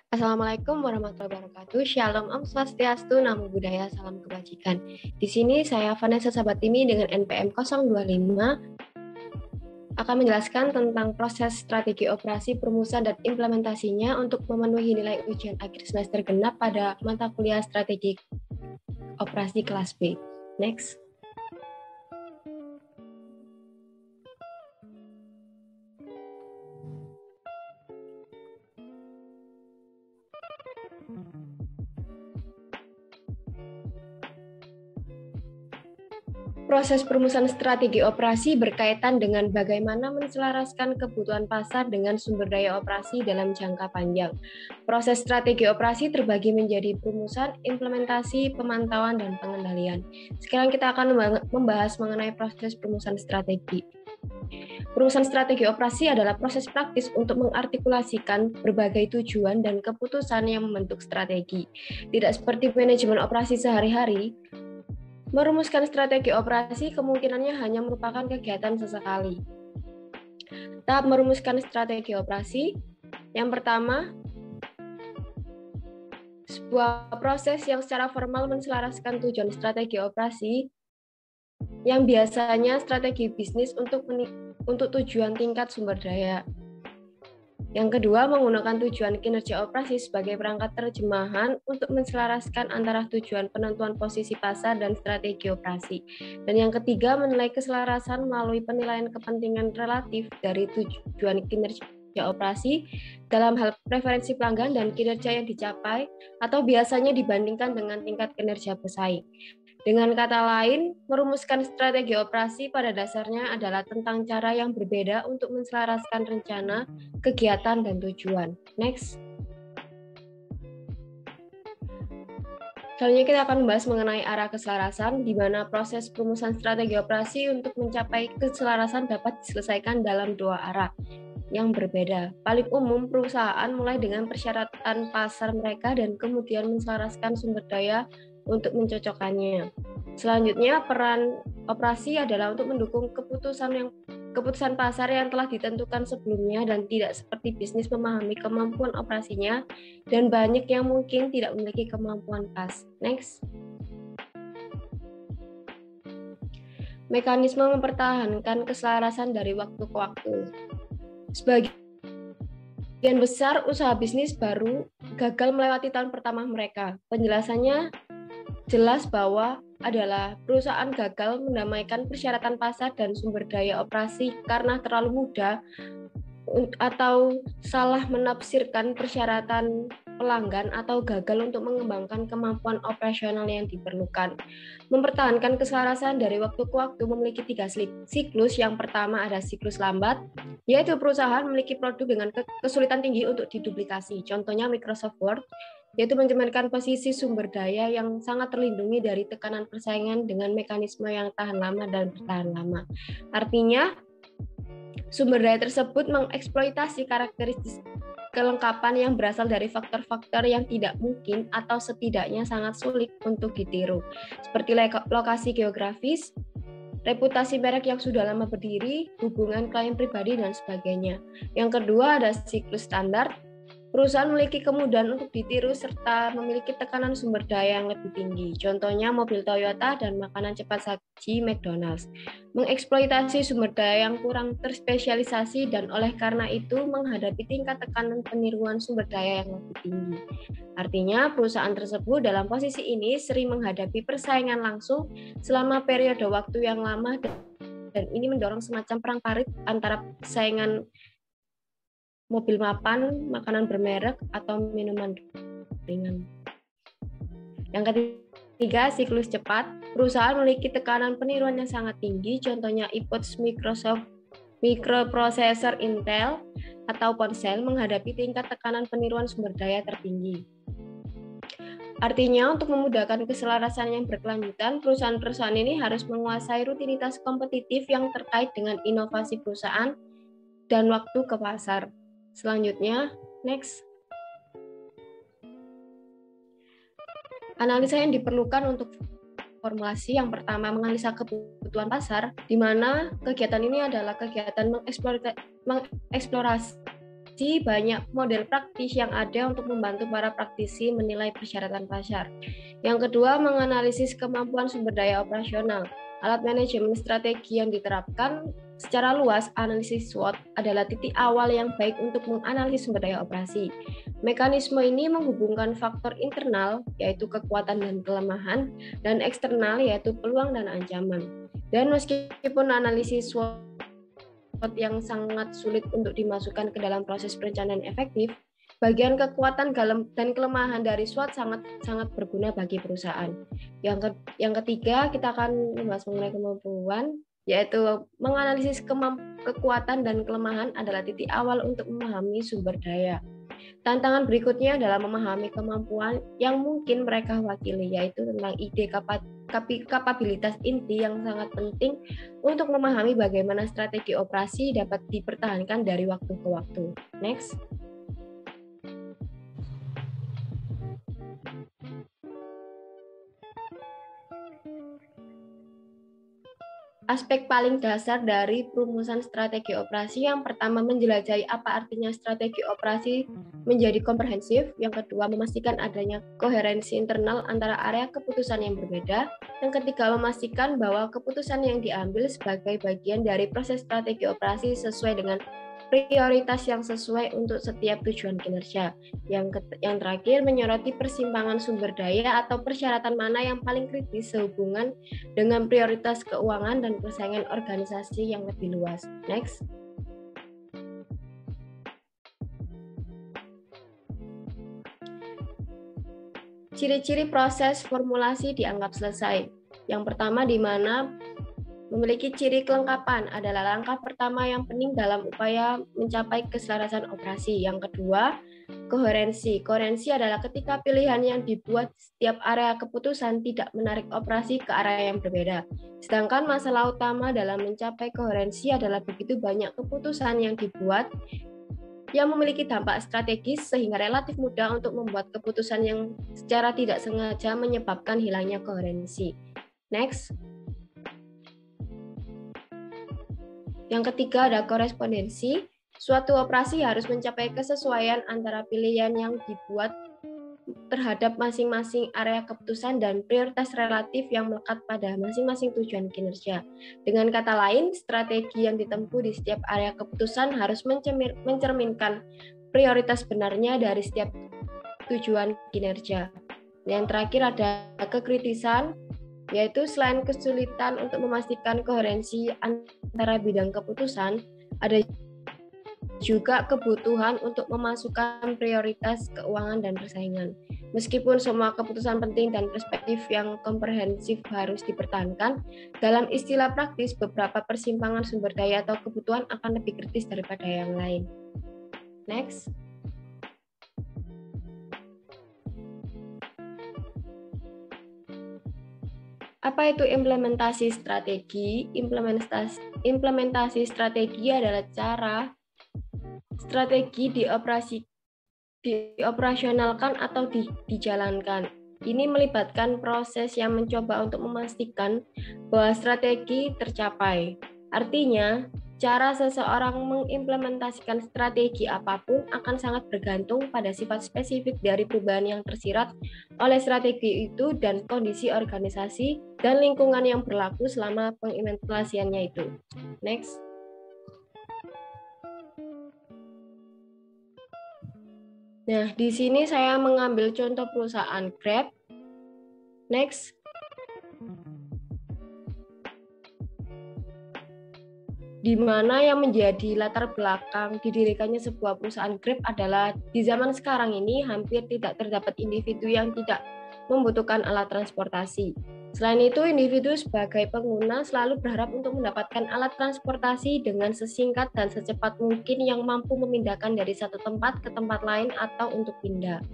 Assalamualaikum warahmatullahi wabarakatuh. Shalom, Om Swastiastu, Namo Buddhaya, Salam Kebajikan. Di sini saya Vanessa Sabatimi dengan NPM 025 akan menjelaskan tentang proses strategi operasi, perumusan, dan implementasinya untuk memenuhi nilai ujian akhir semester genap pada mata kuliah strategi operasi kelas B. Next. Proses perumusan strategi operasi berkaitan dengan bagaimana menselaraskan kebutuhan pasar dengan sumber daya operasi dalam jangka panjang. Proses strategi operasi terbagi menjadi perumusan, implementasi, pemantauan, dan pengendalian. Sekarang kita akan membahas mengenai proses perumusan strategi. Perumusan strategi operasi adalah proses praktis untuk mengartikulasikan berbagai tujuan dan keputusan yang membentuk strategi. Tidak seperti manajemen operasi sehari-hari, merumuskan strategi operasi kemungkinannya hanya merupakan kegiatan sesekali. Tahap merumuskan strategi operasi. Yang pertama, sebuah proses yang secara formal menselaraskan tujuan strategi operasi yang biasanya strategi bisnis untuk tujuan tingkat sumber daya. Yang kedua, menggunakan tujuan kinerja operasi sebagai perangkat terjemahan untuk menselaraskan antara tujuan penentuan posisi pasar dan strategi operasi. Dan yang ketiga, menilai keselarasan melalui penilaian kepentingan relatif dari tujuan kinerja operasi dalam hal preferensi pelanggan dan kinerja yang dicapai atau biasanya dibandingkan dengan tingkat kinerja pesaing. Dengan kata lain, merumuskan strategi operasi pada dasarnya adalah tentang cara yang berbeda untuk menselaraskan rencana, kegiatan, dan tujuan. Next. Selanjutnya kita akan membahas mengenai arah keselarasan, di mana proses perumusan strategi operasi untuk mencapai keselarasan dapat diselesaikan dalam dua arah yang berbeda. Paling umum, perusahaan mulai dengan persyaratan pasar mereka dan kemudian menselaraskan sumber daya untuk mencocokkannya. Selanjutnya, peran operasi adalah untuk mendukung keputusan pasar yang telah ditentukan sebelumnya dan tidak seperti bisnis memahami kemampuan operasinya dan banyak yang mungkin tidak memiliki kemampuan pas. Next. Mekanisme mempertahankan keselarasan dari waktu ke waktu. Sebagian besar usaha bisnis baru gagal melewati tahun pertama mereka. Penjelasannya jelas bahwa adalah perusahaan gagal mendamaikan persyaratan pasar dan sumber daya operasi karena terlalu mudah atau salah menafsirkan persyaratan pelanggan atau gagal untuk mengembangkan kemampuan operasional yang diperlukan. Mempertahankan keselarasan dari waktu ke waktu memiliki 3 siklus. Yang pertama ada siklus lambat, yaitu perusahaan memiliki produk dengan kesulitan tinggi untuk diduplikasi. Contohnya Microsoft Word, yaitu mencerminkan posisi sumber daya yang sangat terlindungi dari tekanan persaingan dengan mekanisme yang tahan lama dan bertahan lama. Artinya, sumber daya tersebut mengeksploitasi karakteristik kelengkapan yang berasal dari faktor-faktor yang tidak mungkin atau setidaknya sangat sulit untuk ditiru, seperti lokasi geografis, reputasi merek yang sudah lama berdiri, hubungan klien pribadi, dan sebagainya. Yang kedua ada siklus standar. Perusahaan memiliki kemudahan untuk ditiru serta memiliki tekanan sumber daya yang lebih tinggi. Contohnya mobil Toyota dan makanan cepat saji McDonald's. Mengeksploitasi sumber daya yang kurang terspesialisasi dan oleh karena itu menghadapi tingkat tekanan peniruan sumber daya yang lebih tinggi. Artinya perusahaan tersebut dalam posisi ini sering menghadapi persaingan langsung selama periode waktu yang lama dan ini mendorong semacam perang parit antara persaingan mobil mapan, makanan bermerek, atau minuman ringan. Yang ketiga, siklus cepat. Perusahaan memiliki tekanan peniruan yang sangat tinggi, contohnya iPods Microsoft, mikroprosesor Intel, atau ponsel menghadapi tingkat tekanan peniruan sumber daya tertinggi. Artinya, untuk memudahkan keselarasan yang berkelanjutan, perusahaan-perusahaan ini harus menguasai rutinitas kompetitif yang terkait dengan inovasi perusahaan dan waktu ke pasar. Selanjutnya, next. Analisa yang diperlukan untuk formulasi yang pertama menganalisa kebutuhan pasar, di mana kegiatan ini adalah kegiatan mengeksplorasi operasi, banyak model praktis yang ada untuk membantu para praktisi menilai persyaratan pasar. Yang kedua, menganalisis kemampuan sumber daya operasional. Alat manajemen strategi yang diterapkan secara luas, analisis SWOT adalah titik awal yang baik untuk menganalisis sumber daya operasi. Mekanisme ini menghubungkan faktor internal, yaitu kekuatan dan kelemahan, dan eksternal, yaitu peluang dan ancaman. Dan meskipun analisis SWOT yang sangat sulit untuk dimasukkan ke dalam proses perencanaan efektif, bagian kekuatan dan kelemahan dari SWOT sangat berguna bagi perusahaan. Yang ketiga, kita akan membahas mengenai kemampuan, yaitu menganalisis kekuatan dan kelemahan adalah titik awal untuk memahami sumber daya. Tantangan berikutnya adalah memahami kemampuan yang mungkin mereka wakili, yaitu tentang ide kapabilitas inti yang sangat penting untuk memahami bagaimana strategi operasi dapat dipertahankan dari waktu ke waktu. Next. Aspek paling dasar dari perumusan strategi operasi, yang pertama menjelajahi apa artinya strategi operasi menjadi komprehensif, yang kedua memastikan adanya koherensi internal antara area keputusan yang berbeda, yang ketiga memastikan bahwa keputusan yang diambil sebagai bagian dari proses strategi operasi sesuai dengan prioritas yang sesuai untuk setiap tujuan kinerja. Yang terakhir, menyoroti persimpangan sumber daya atau persyaratan mana yang paling kritis sehubungan dengan prioritas keuangan dan persaingan organisasi yang lebih luas. Next. Ciri-ciri proses formulasi dianggap selesai. Yang pertama, di mana memiliki ciri kelengkapan adalah langkah pertama yang penting dalam upaya mencapai keselarasan operasi. Yang kedua, koherensi. Koherensi adalah ketika pilihan yang dibuat setiap area keputusan tidak menarik operasi ke area yang berbeda. Sedangkan masalah utama dalam mencapai koherensi adalah begitu banyak keputusan yang dibuat yang memiliki dampak strategis sehingga relatif mudah untuk membuat keputusan yang secara tidak sengaja menyebabkan hilangnya koherensi. Next. Yang ketiga ada korespondensi. Suatu operasi harus mencapai kesesuaian antara pilihan yang dibuat terhadap masing-masing area keputusan dan prioritas relatif yang melekat pada masing-masing tujuan kinerja. Dengan kata lain, strategi yang ditempuh di setiap area keputusan harus mencerminkan prioritas benarnya dari setiap tujuan kinerja. Yang terakhir ada kekritisan, yaitu selain kesulitan untuk memastikan koherensi antara bidang keputusan, ada juga kebutuhan untuk memasukkan prioritas keuangan dan persaingan. Meskipun semua keputusan penting dan perspektif yang komprehensif harus dipertahankan, dalam istilah praktis beberapa persimpangan sumber daya atau kebutuhan akan lebih kritis daripada yang lain. Next. Apa itu implementasi strategi? Implementasi strategi adalah cara strategi dioperasionalkan atau dijalankan. Ini melibatkan proses yang mencoba untuk memastikan bahwa strategi tercapai. Artinya, cara seseorang mengimplementasikan strategi apapun akan sangat bergantung pada sifat spesifik dari perubahan yang tersirat oleh strategi itu dan kondisi organisasi dan lingkungan yang berlaku selama pengimplementasiannya itu. Next. Nah, di sini saya mengambil contoh perusahaan Grab. Next. Di mana yang menjadi latar belakang didirikannya sebuah perusahaan Grab adalah di zaman sekarang ini hampir tidak terdapat individu yang tidak membutuhkan alat transportasi. Selain itu, individu sebagai pengguna selalu berharap untuk mendapatkan alat transportasi dengan sesingkat dan secepat mungkin yang mampu memindahkan dari satu tempat ke tempat lain atau untuk pindah.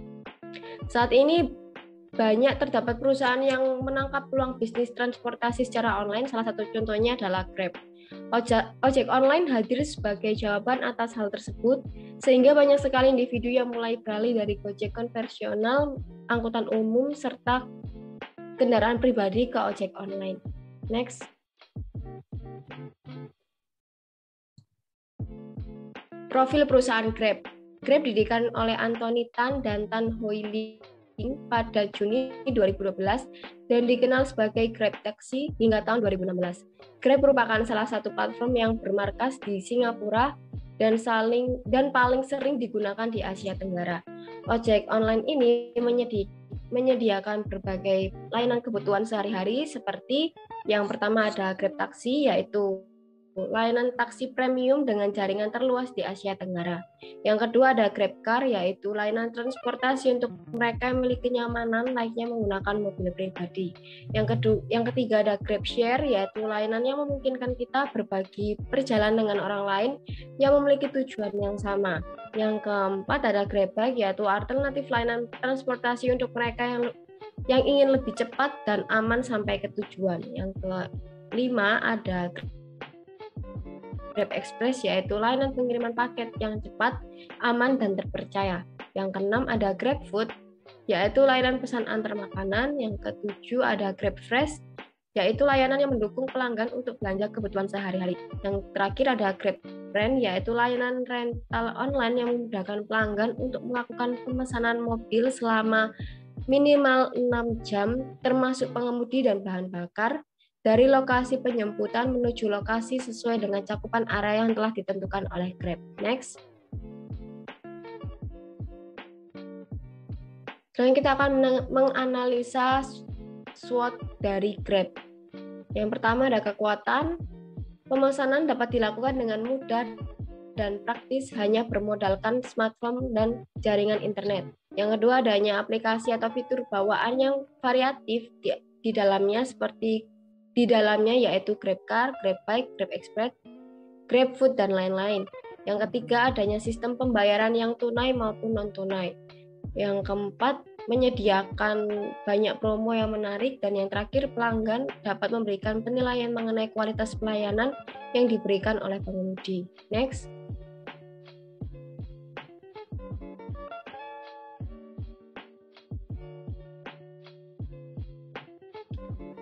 Saat ini banyak terdapat perusahaan yang menangkap peluang bisnis transportasi secara online, salah satu contohnya adalah Grab. Ojek online hadir sebagai jawaban atas hal tersebut, sehingga banyak sekali individu yang mulai beralih dari Gojek konvensional, angkutan umum, serta kendaraan pribadi ke ojek online. Next. Profil perusahaan Grab. Grab didirikan oleh Anthony Tan dan Tan Hoi Ling pada Juni 2012 dan dikenal sebagai Grab Taxi hingga tahun 2016. Grab merupakan salah satu platform yang bermarkas di Singapura dan paling sering digunakan di Asia Tenggara. Ojek online ini menyediakan berbagai layanan kebutuhan sehari-hari seperti yang pertama ada Grab Taxi, yaitu layanan taksi premium dengan jaringan terluas di Asia Tenggara. Yang kedua ada GrabCar, yaitu layanan transportasi untuk mereka yang memiliki kenyamanan layaknya menggunakan mobil pribadi. Yang ketiga ada GrabShare, yaitu layanan yang memungkinkan kita berbagi perjalanan dengan orang lain yang memiliki tujuan yang sama. Yang keempat ada GrabBike, yaitu alternatif layanan transportasi untuk mereka yang ingin lebih cepat dan aman sampai ke tujuan. Yang kelima ada Grab Express, yaitu layanan pengiriman paket yang cepat, aman, dan terpercaya. Yang keenam ada GrabFood, yaitu layanan pesan antar makanan. Yang ketujuh ada GrabFresh, yaitu layanan yang mendukung pelanggan untuk belanja kebutuhan sehari-hari. Yang terakhir ada GrabRent, yaitu layanan rental online yang memudahkan pelanggan untuk melakukan pemesanan mobil selama minimal 6 jam, termasuk pengemudi dan bahan bakar, dari lokasi penjemputan menuju lokasi sesuai dengan cakupan area yang telah ditentukan oleh Grab. Next. Sekarang kita akan menganalisa SWOT dari Grab. Yang pertama ada kekuatan. Pemesanan dapat dilakukan dengan mudah dan praktis hanya bermodalkan smartphone dan jaringan internet. Yang kedua adanya aplikasi atau fitur bawaan yang variatif di dalamnya yaitu GrabCar, GrabBike, Grab Express, GrabFood, dan lain-lain. Yang ketiga, adanya sistem pembayaran yang tunai maupun non-tunai. Yang keempat, menyediakan banyak promo yang menarik. Dan yang terakhir, pelanggan dapat memberikan penilaian mengenai kualitas pelayanan yang diberikan oleh pengemudi. Next.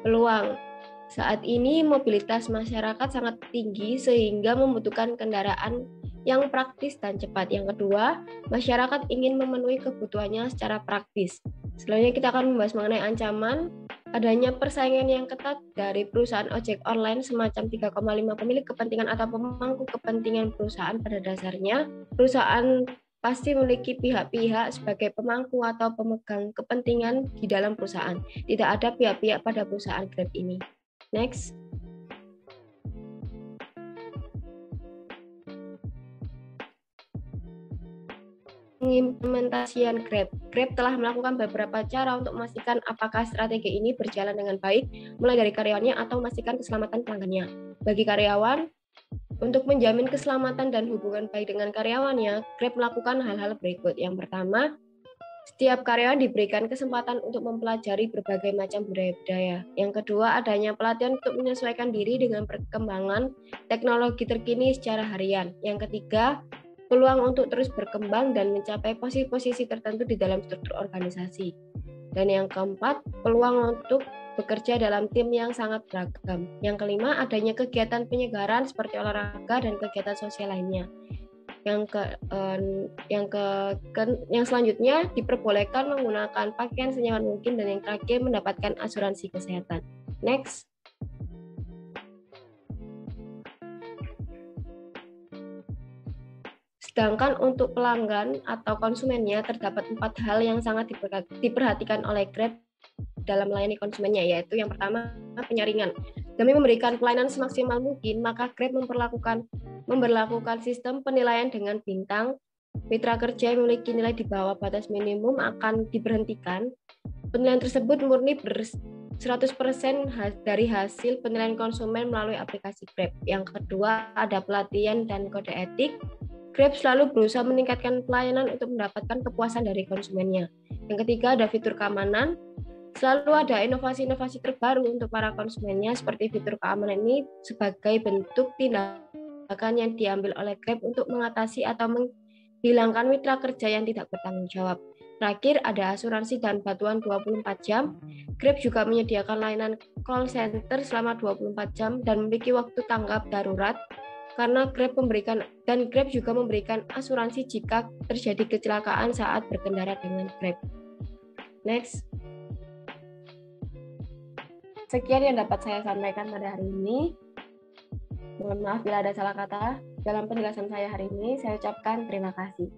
Peluang. Saat ini mobilitas masyarakat sangat tinggi sehingga membutuhkan kendaraan yang praktis dan cepat. Yang kedua, masyarakat ingin memenuhi kebutuhannya secara praktis. Selanjutnya kita akan membahas mengenai ancaman. Adanya persaingan yang ketat dari perusahaan ojek online semacam 3,5 pemilik kepentingan atau pemangku kepentingan perusahaan. Pada dasarnya, perusahaan pasti memiliki pihak-pihak sebagai pemangku atau pemegang kepentingan di dalam perusahaan. Tidak ada pihak-pihak pada perusahaan Grab ini. Next. Pengimplementasian Grab. Grab telah melakukan beberapa cara untuk memastikan apakah strategi ini berjalan dengan baik, mulai dari karyawannya atau memastikan keselamatan pelanggannya. Bagi karyawan, untuk menjamin keselamatan dan hubungan baik dengan karyawannya, Grab melakukan hal-hal berikut. Yang pertama, setiap karyawan diberikan kesempatan untuk mempelajari berbagai macam budaya-budaya. Yang kedua, adanya pelatihan untuk menyesuaikan diri dengan perkembangan teknologi terkini secara harian. Yang ketiga, peluang untuk terus berkembang dan mencapai posisi-posisi tertentu di dalam struktur organisasi. Dan yang keempat, peluang untuk bekerja dalam tim yang sangat beragam. Yang kelima, adanya kegiatan penyegaran seperti olahraga dan kegiatan sosial lainnya. Yang selanjutnya diperbolehkan menggunakan pakaian senyaman mungkin, dan yang terakhir mendapatkan asuransi kesehatan. Next. Sedangkan untuk pelanggan atau konsumennya terdapat 4 hal yang sangat diperhatikan oleh Grab dalam melayani konsumennya, yaitu yang pertama penyaringan. Demi memberikan pelayanan semaksimal mungkin, maka Grab memberlakukan sistem penilaian dengan bintang. Mitra kerja yang memiliki nilai di bawah batas minimum akan diberhentikan. Penilaian tersebut murni 100% dari hasil penilaian konsumen melalui aplikasi Grab. Yang kedua, ada pelatihan dan kode etik. Grab selalu berusaha meningkatkan pelayanan untuk mendapatkan kepuasan dari konsumennya. Yang ketiga, ada fitur keamanan. Selalu ada inovasi-inovasi terbaru untuk para konsumennya, seperti fitur keamanan ini sebagai bentuk tindakan yang diambil oleh Grab untuk mengatasi atau menghilangkan mitra kerja yang tidak bertanggung jawab. Terakhir, ada asuransi dan bantuan 24 jam. Grab juga menyediakan layanan call center selama 24 jam dan memiliki waktu tanggap darurat karena Grab juga memberikan asuransi jika terjadi kecelakaan saat berkendara dengan Grab. Next. Sekian yang dapat saya sampaikan pada hari ini. Mohon maaf bila ada salah kata. Dalam penjelasan saya hari ini, saya ucapkan terima kasih.